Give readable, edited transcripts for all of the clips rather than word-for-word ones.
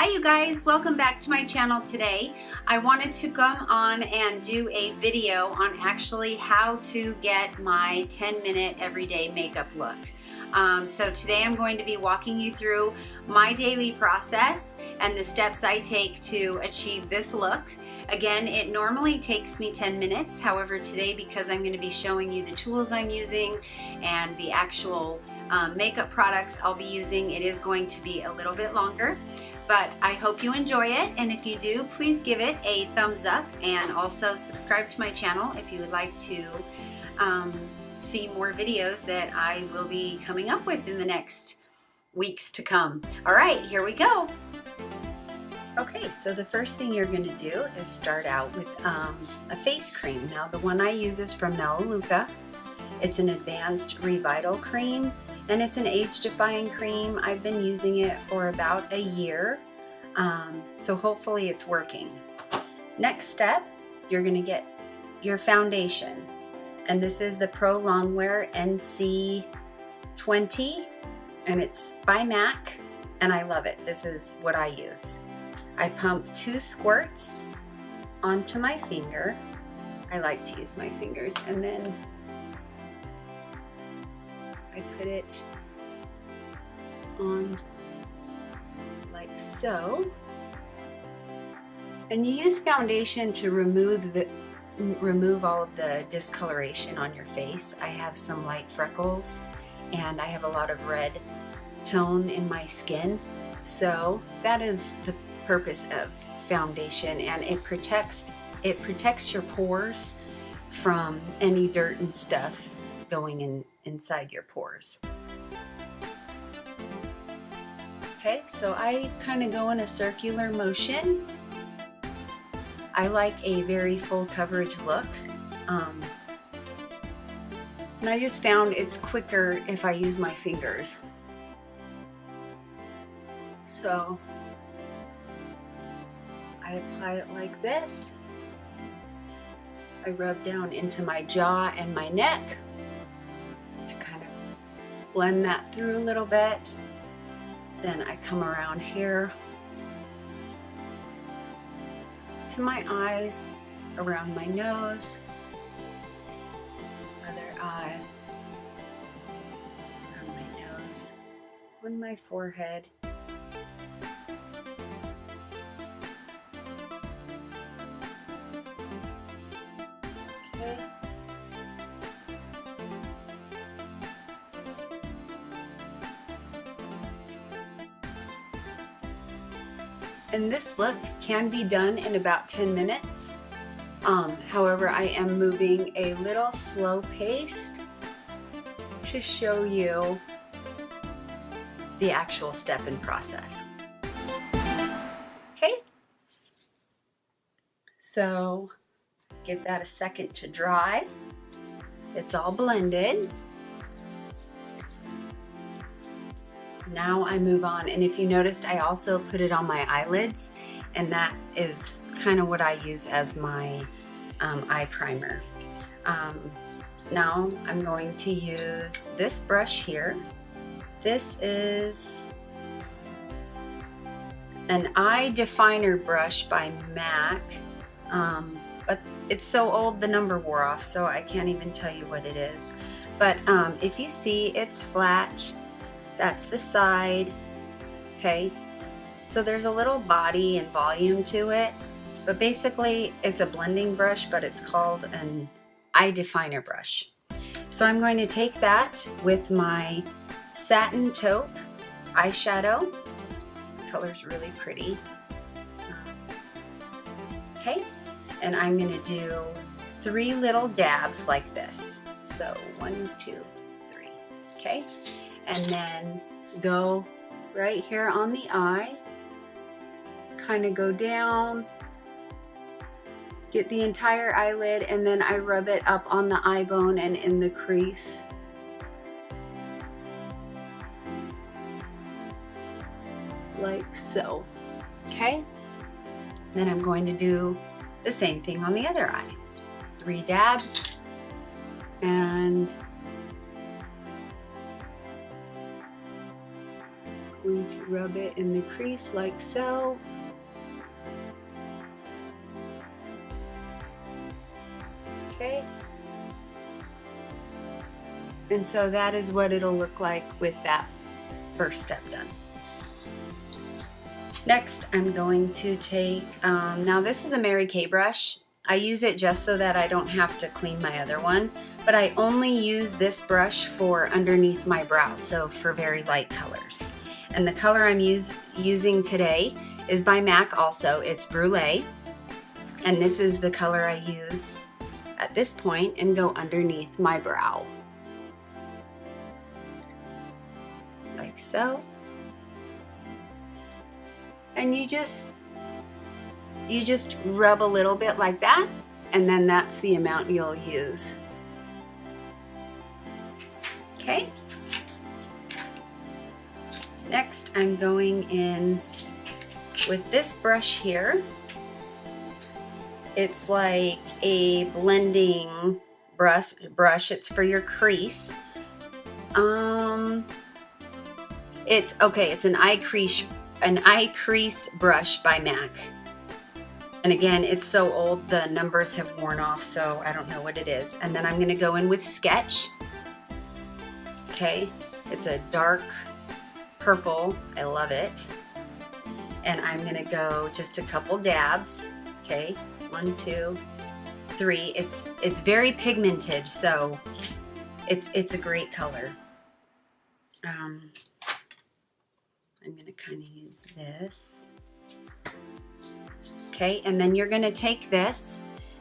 Hi you guys, welcome back to my channel today. I wanted to come on and do a video on actually how to get my 10-minute everyday makeup look. So today I'm going to be walking you through my daily process and the steps I take to achieve this look. Again, it normally takes me 10 minutes. However, today, because I'm going to be showing you the tools I'm using and the actual makeup products I'll be using, it is going to be a little bit longer. But I hope you enjoy it, and if you do, please give it a thumbs up and also subscribe to my channel if you would like to see more videos that I will be coming up with in the next weeks to come. All right, here we go. Okay, so the first thing you're going to do is start out with a face cream. Now the one I use is from Melaleuca. It's an advanced revital cream, and it's an age-defying cream. I've been using it for about a year, so hopefully it's working. Next step, you're going to get your foundation, and this is the Pro Longwear NC20, and it's by M.A.C, and I love it. This is what I use. I pump 2 squirts onto my finger. I like to use my fingers, and then I put it on like so. And you use foundation to remove all of the discoloration on your face. I have some light freckles and I have a lot of red tone in my skin. So that is the purpose of foundation, and it protects your pores from any dirt and stuff going inside your pores. Okay, so I kind of go in a circular motion. I like a very full coverage look, and I just found it's quicker if I use my fingers. So I apply it like this. I rub down into my jaw and my neck to kind of blend that through a little bit. Then I come around here to my eyes, around my nose, other eye, around my nose, on my forehead. Okay. And this look can be done in about 10 minutes. However, I am moving a little slow pace to show you the actual step and process. Okay, so give that a second to dry. It's all blended. Now I move on, and if you noticed, I also put it on my eyelids, and that is kind of what I use as my eye primer. Now I'm going to use this brush here. This is an eye definer brush by M.A.C, but it's so old the number wore off, so I can't even tell you what it is. But if you see, it's flat. That's the side. Okay, so there's a little body and volume to it, but basically it's a blending brush, but it's called an eye definer brush. So I'm going to take that with my satin taupe eyeshadow. The color's really pretty. Okay, and I'm going to do 3 little dabs like this. So 1, 2, 3. Okay, and then go right here on the eye, kind of go down, get the entire eyelid, and then I rub it up on the eye bone and in the crease. Like so. Okay, then I'm going to do the same thing on the other eye. 3 dabs, and going to rub it in the crease like so. Okay. And so that is what it'll look like with that first step done. Next, I'm going to take, now this is a Mary Kay brush. I use it just so that I don't have to clean my other one, but I only use this brush for underneath my brow, so for very light colors. And the color I'm using today is by M.A.C also. It's Brulee, and this is the color I use at this point and go underneath my brow. Like so. And you just rub a little bit like that, and then that's the amount you'll use. Okay. Next, I'm going in with this brush here. It's like a blending brush. It's for your crease. It's an eye crease brush by M.A.C. And again, it's so old, the numbers have worn off, so I don't know what it is. And then I'm going to go in with Sketch. Okay, it's a dark purple. I love it. And I'm going to go just a couple dabs. Okay, 1, 2, 3. It's very pigmented, so it's a great color. I'm going to kind of use this. Okay, and then you're going to take this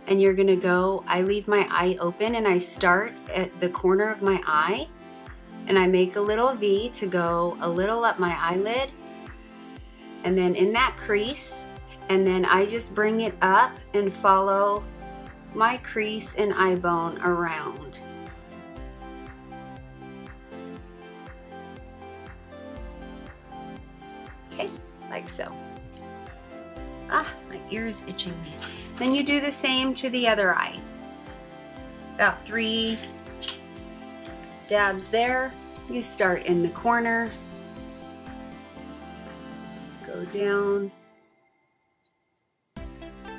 and you're going to go, I leave my eye open and I start at the corner of my eye and I make a little V to go a little up my eyelid and then in that crease, and then I just bring it up and follow my crease and eye bone around. Okay, like so. Ah, my ear's itching me. Then you do the same to the other eye. About 3 dabs there. You start in the corner, go down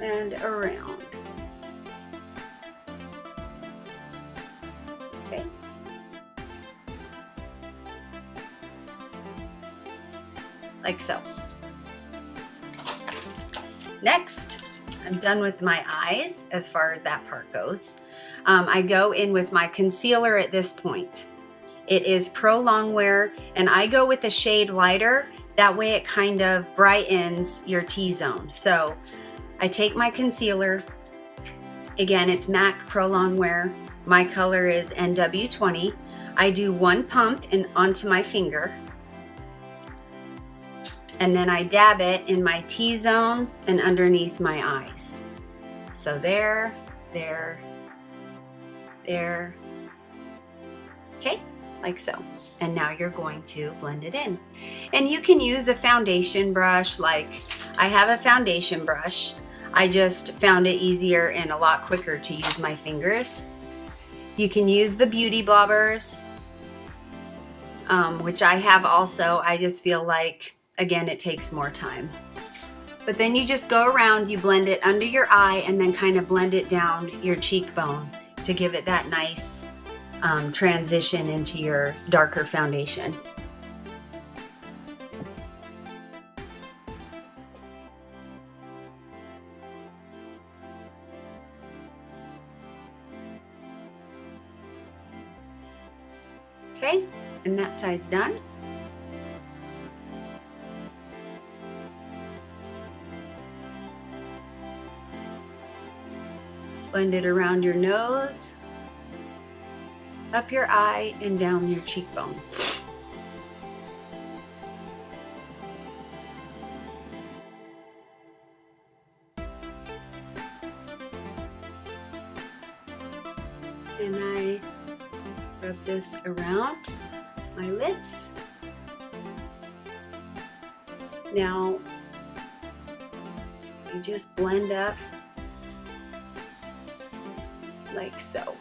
and around. Okay. Like so. Next, I'm done with my eyes as far as that part goes. I go in with my concealer at this point. It is Pro Longwear, and I go with the shade lighter. That way it kind of brightens your T-zone. So I take my concealer. Again, it's M.A.C Pro Longwear. My color is NW20. I do 1 pump onto my finger. And then I dab it in my T-zone and underneath my eyes. So there, there, there. Okay, like so. And now you're going to blend it in. And you can use a foundation brush, like I have a foundation brush. I just found it easier and a lot quicker to use my fingers. You can use the Beauty Blobbers, which I have also. I just feel like, again, it takes more time. But then you just go around, you blend it under your eye and then kind of blend it down your cheekbone to give it that nice transition into your darker foundation. Okay, and that side's done. Blend it around your nose, up your eye, and down your cheekbone. And I rub this around my lips. Now, you just blend up like so.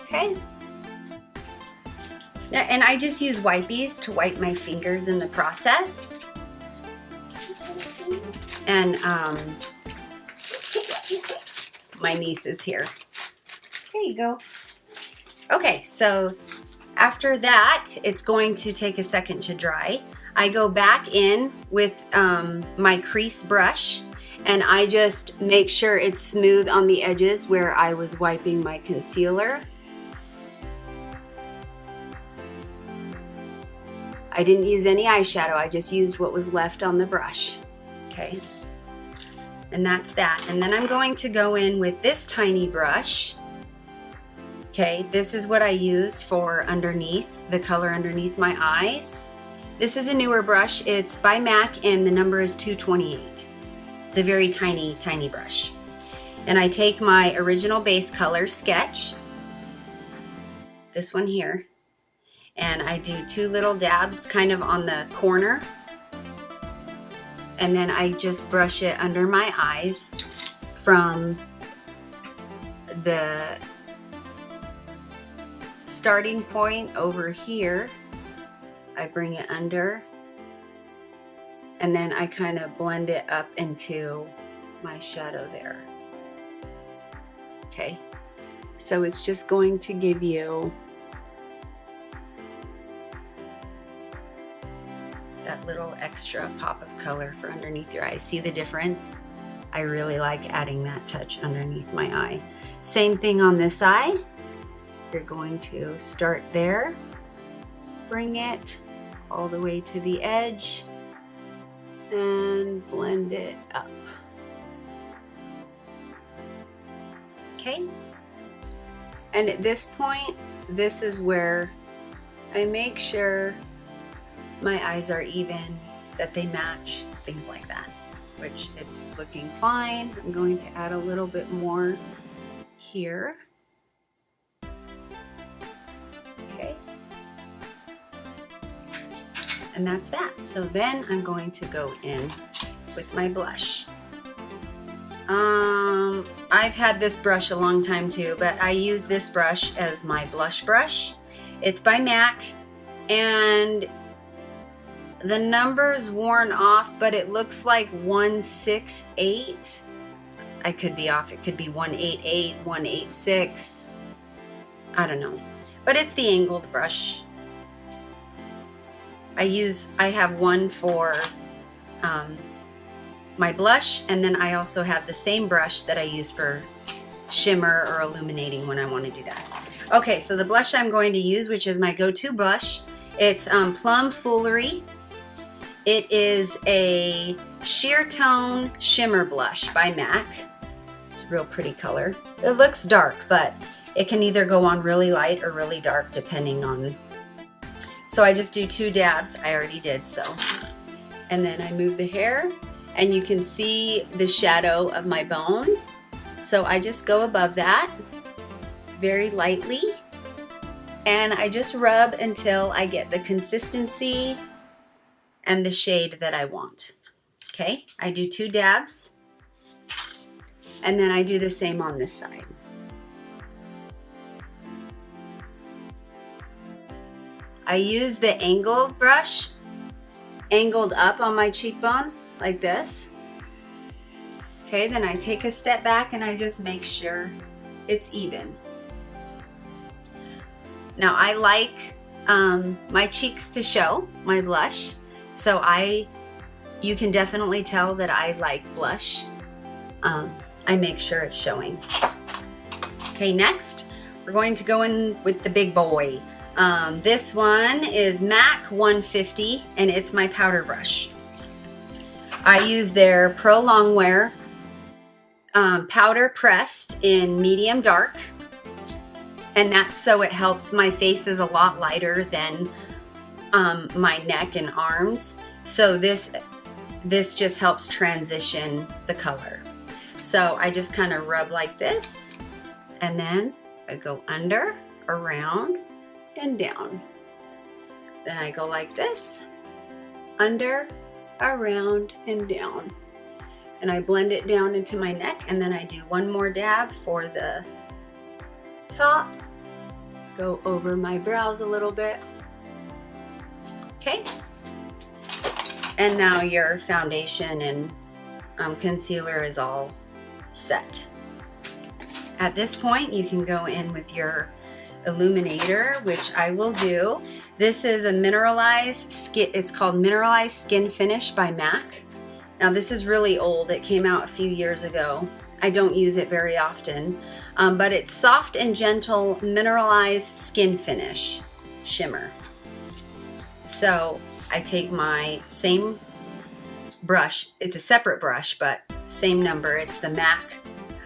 Okay. And I just use wipies to wipe my fingers in the process. And my niece is here. There you go. Okay, so after that, it's going to take a second to dry. I go back in with my crease brush, and I just make sure it's smooth on the edges where I was wiping my concealer. I didn't use any eyeshadow, I just used what was left on the brush. Okay, and that's that. And then I'm going to go in with this tiny brush. Okay, this is what I use for underneath, the color underneath my eyes. This is a newer brush. It's by M.A.C and the number is 228. It's a very tiny, tiny brush. And I take my original base color, Sketch, this one here, and I do 2 little dabs kind of on the corner. And then I just brush it under my eyes from the starting point over here. I bring it under, and then I kind of blend it up into my shadow there. Okay, so it's just going to give you that little extra pop of color for underneath your eyes. See the difference? I really like adding that touch underneath my eye. Same thing on this eye. You're going to start there, bring it all the way to the edge, and blend it up. Okay? And at this point, this is where I make sure my eyes are even, that they match, things like that, which it's looking fine. I'm going to add a little bit more here. Okay. And that's that. So then I'm going to go in with my blush. I've had this brush a long time too, but I use this brush as my blush brush. It's by M.A.C, and the number's worn off, but it looks like 168. I could be off. It could be 188, 186. I don't know. But it's the angled brush. I have one for my blush, and then I also have the same brush that I use for shimmer or illuminating when I want to do that. Okay, so the blush I'm going to use, which is my go-to blush, it's Plum Foolery. It is a sheer tone shimmer blush by M.A.C. It's a real pretty color. It looks dark, but it can either go on really light or really dark depending on. So I just do 2 dabs. I already did so. And then I move the hair, and you can see the shadow of my bone. So I just go above that very lightly, and I just rub until I get the consistency and the shade that I want. Okay, I do 2 dabs, and then I do the same on this side. I use the angled brush, angled up on my cheekbone, like this. Okay, then I take a step back and I just make sure it's even. Now I like my cheeks to show, my blush, so you can definitely tell that I like blush. I make sure it's showing. Okay, next we're going to go in with the big boy. This one is M.A.C 150, and it's my powder brush. I use their Pro Longwear powder pressed in medium dark, and that's so it helps. My face is a lot lighter than my neck and arms, so this just helps transition the color. So I just kind of rub like this, and then I go under, around, and down. Then I go like this, under, around, and down. And I blend it down into my neck, and then I do 1 more dab for the top, go over my brows a little bit, Okay. And now your foundation and concealer is all set. At this point, you can go in with your illuminator, which I will do. This is a mineralized skin, it's called Mineralized Skin Finish by M.A.C. Now this is really old, it came out a few years ago. I don't use it very often, but it's soft and gentle mineralized skin finish shimmer. So I take my same brush, it's a separate brush, but same number, it's the M.A.C.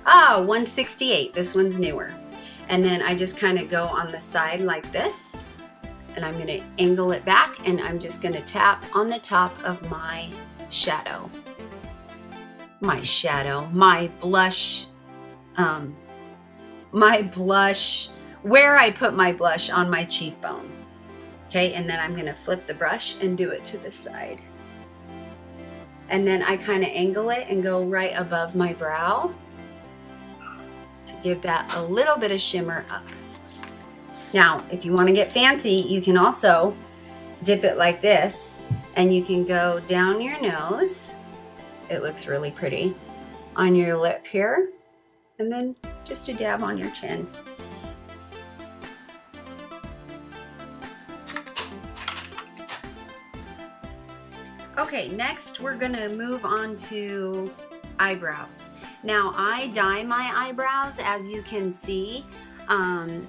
168, this one's newer. And then I just kind of go on the side like this, and I'm gonna angle it back, and I'm just gonna tap on the top of my shadow. My blush, where I put my blush on my cheekbone. Okay, and then I'm gonna flip the brush and do it to the side. And then I kind of angle it and go right above my brow to give that a little bit of shimmer up. Now, if you want to get fancy, you can also dip it like this, and you can go down your nose. It looks really pretty. On your lip here, and then just a dab on your chin. Okay, next we're gonna move on to eyebrows. Now I dye my eyebrows, as you can see.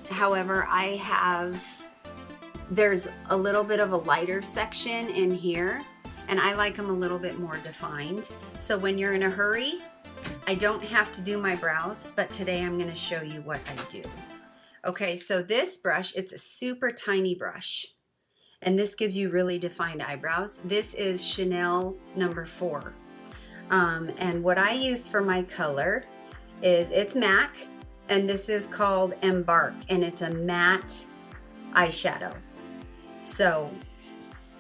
However, there's a little bit of a lighter section in here, and I like them a little bit more defined. So when you're in a hurry, I don't have to do my brows, but today I'm gonna show you what I do. Okay, so this brush, it's a super tiny brush, and this gives you really defined eyebrows. This is Chanel number 4. And what I use for my color is, it's M.A.C, and this is called Embark, and it's a matte eyeshadow. So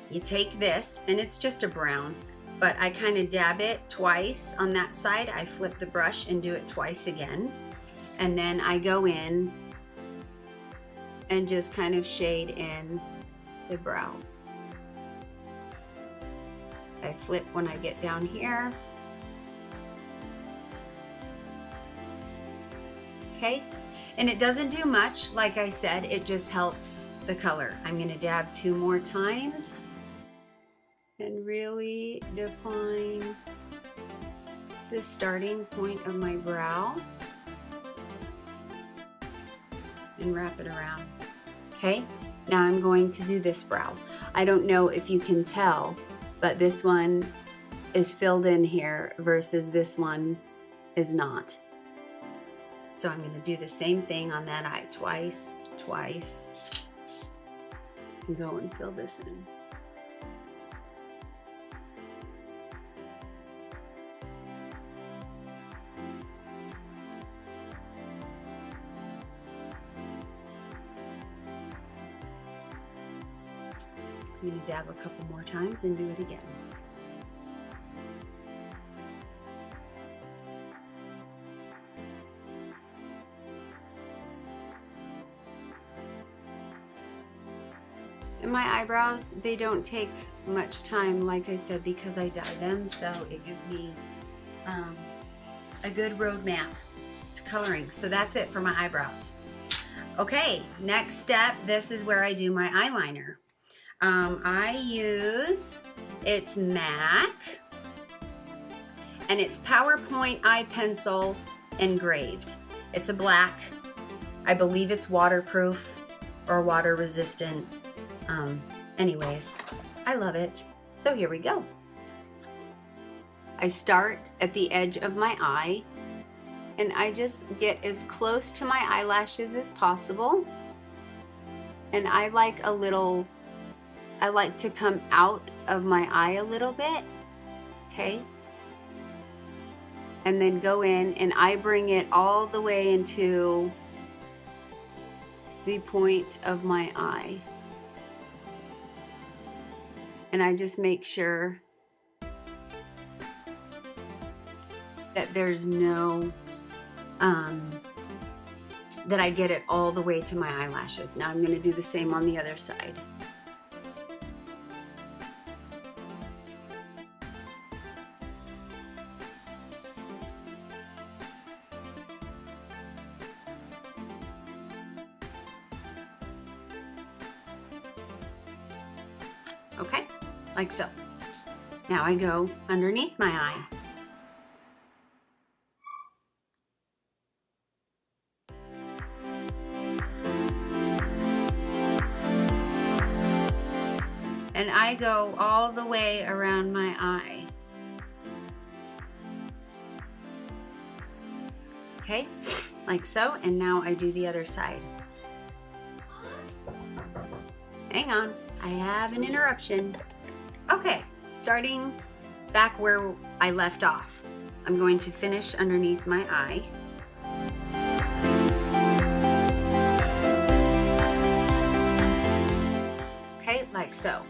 you take this, and it's just a brown, but I kind of dab it twice on that side. I flip the brush and do it twice again. And then I go in and just kind of shade in the brow. I flip when I get down here. Okay, and it doesn't do much, like I said, it just helps the color. I'm gonna dab 2 more times and really define the starting point of my brow and wrap it around. Okay, now I'm going to do this brow. I don't know if you can tell, but this one is filled in here versus this one is not. So I'm going to do the same thing on that eye twice, and go and fill this in. I'm going to dab a couple more times and do it again. And my eyebrows, they don't take much time, like I said, because I dye them, so it gives me a good roadmap to coloring. So that's it for my eyebrows. Okay, next step, this is where I do my eyeliner. I use, it's M.A.C, and it's PowerPoint eye pencil engraved. It's a black. I believe it's waterproof or water resistant. Anyways, I love it. So here we go. I start at the edge of my eye, and I just get as close to my eyelashes as possible. And I like to come out of my eye a little bit, okay? And then go in, and I bring it all the way into the point of my eye. And I just make sure that there's no, that I get it all the way to my eyelashes. Now I'm going to do the same on the other side. Okay, like so. Now I go underneath my eye. And I go all the way around my eye. Okay, like so, and now I do the other side. Hang on, I have an interruption. Okay, starting back where I left off. I'm going to finish underneath my eye. Okay, like so.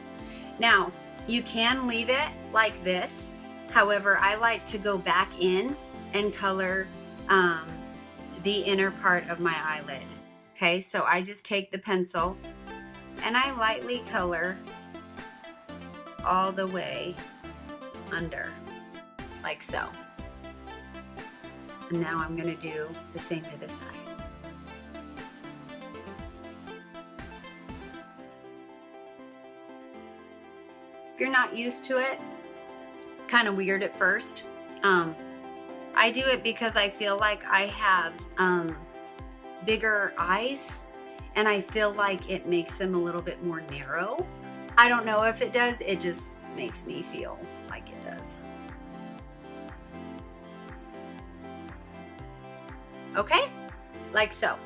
Now, you can leave it like this. However, I like to go back in and color the inner part of my eyelid. Okay, so I just take the pencil and I lightly color all the way under, like so. And now I'm gonna do the same to this side. If you're not used to it, it's kind of weird at first. I do it because I feel like I have bigger eyes and I feel like it makes them a little bit more narrow. I don't know if it does, it just makes me feel like it does. Okay, like so.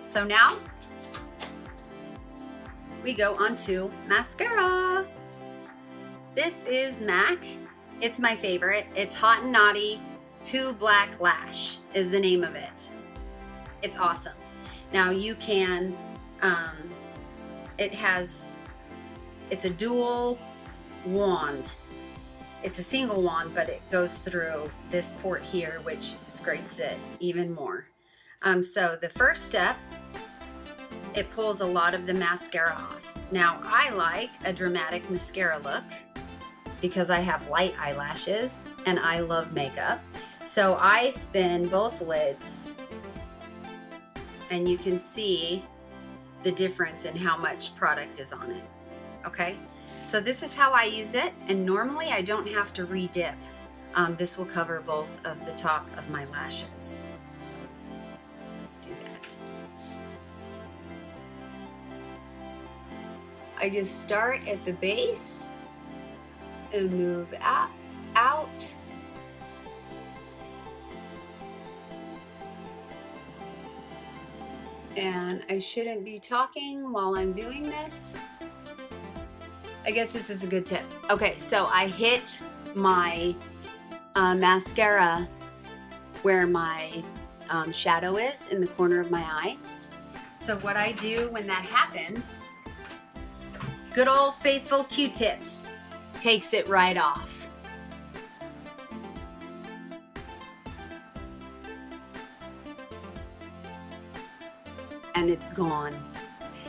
So now we go on to mascara. This is M.A.C. It's my favorite. It's Hot and Naughty 2 Black Lash is the name of it. It's awesome. Now you can, it's a dual wand. It's a single wand, but it goes through this port here, which scrapes it even more. So the first step, it pulls a lot of the mascara off. Now I like a dramatic mascara look because I have light eyelashes and I love makeup. So I spin both lids and you can see the difference in how much product is on it. Okay, so this is how I use it, and normally I don't have to re-dip. This will cover both of the top of my lashes. So let's do that. I just start at the base and move out. And I shouldn't be talking while I'm doing this. I guess this is a good tip. Okay, so I hit my mascara where my shadow is in the corner of my eye. So what I do when that happens, good old faithful Q-tips takes it right off. And it's gone.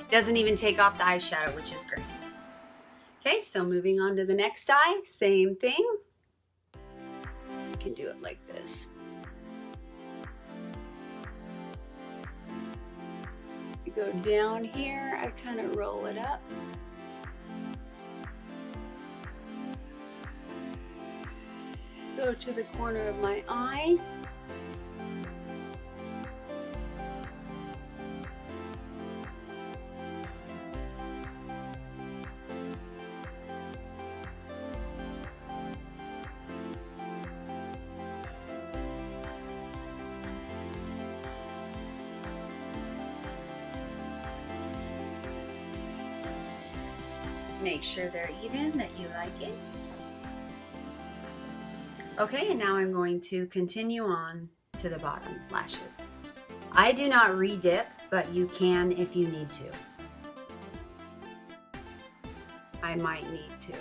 Doesn't even take off the eyeshadow, which is great. Okay, so moving on to the next eye, same thing. You can do it like this. You go down here, I kind of roll it up. Go to the corner of my eye. Make sure they're even, that you like it. Okay, and now I'm going to continue on to the bottom lashes. I do not re-dip, but you can if you need to. I might need to.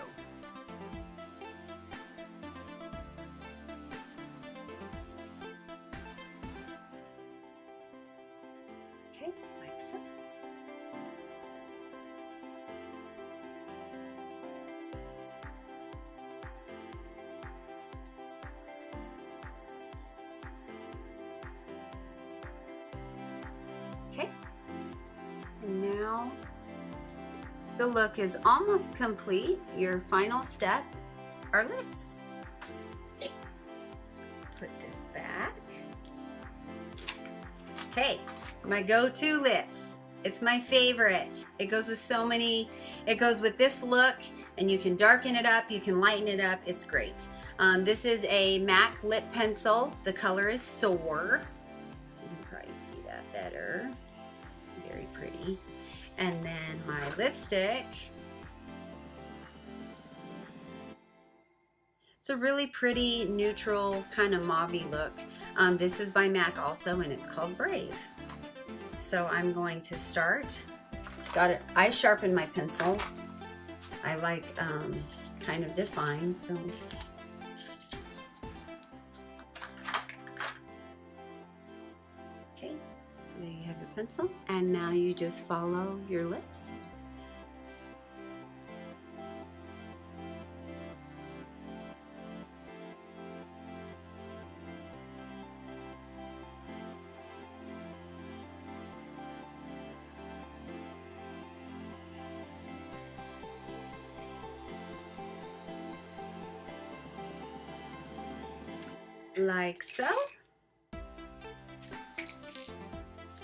Okay, like so. Okay, and now the look is almost complete, your final step are lips. Put this back. Okay, my go-to lips. It's my favorite. It goes with so many, it goes with this look, and you can darken it up, you can lighten it up, it's great. This is a M.A.C lip pencil. The color is Soar. You can probably see that better. Very pretty. And then my lipstick. It's a really pretty, neutral, kind of mauve-y look. This is by M.A.C also, and it's called Brave. So I'm going to start. I sharpen my pencil. I like kind of defined, so. Okay, so there you have your pencil, and now you just follow your lips. Like so,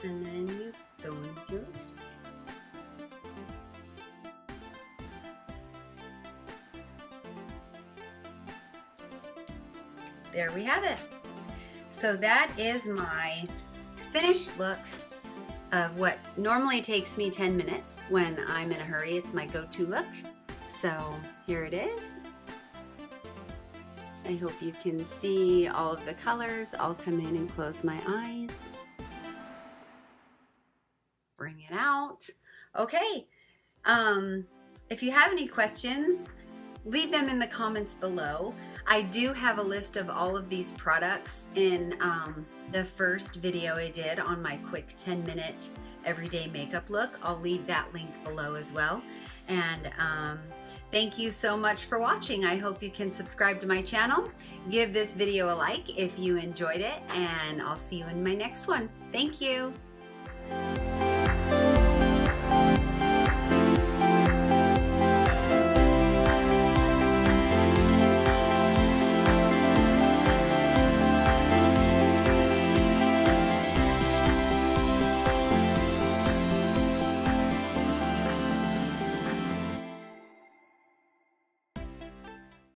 and then you go in with your lipstick. There we have it. So that is my finished look of what normally takes me 10 minutes when I'm in a hurry. It's my go-to look. So here it is. I hope you can see all of the colors. I'll come in and close my eyes. Bring it out. Okay. If you have any questions, leave them in the comments below. I do have a list of all of these products in the first video I did on my quick 10-minute everyday makeup look. I'll leave that link below as well. And thank you so much for watching. I hope you can subscribe to my channel. Give this video a like if you enjoyed it, and I'll see you in my next one. Thank you.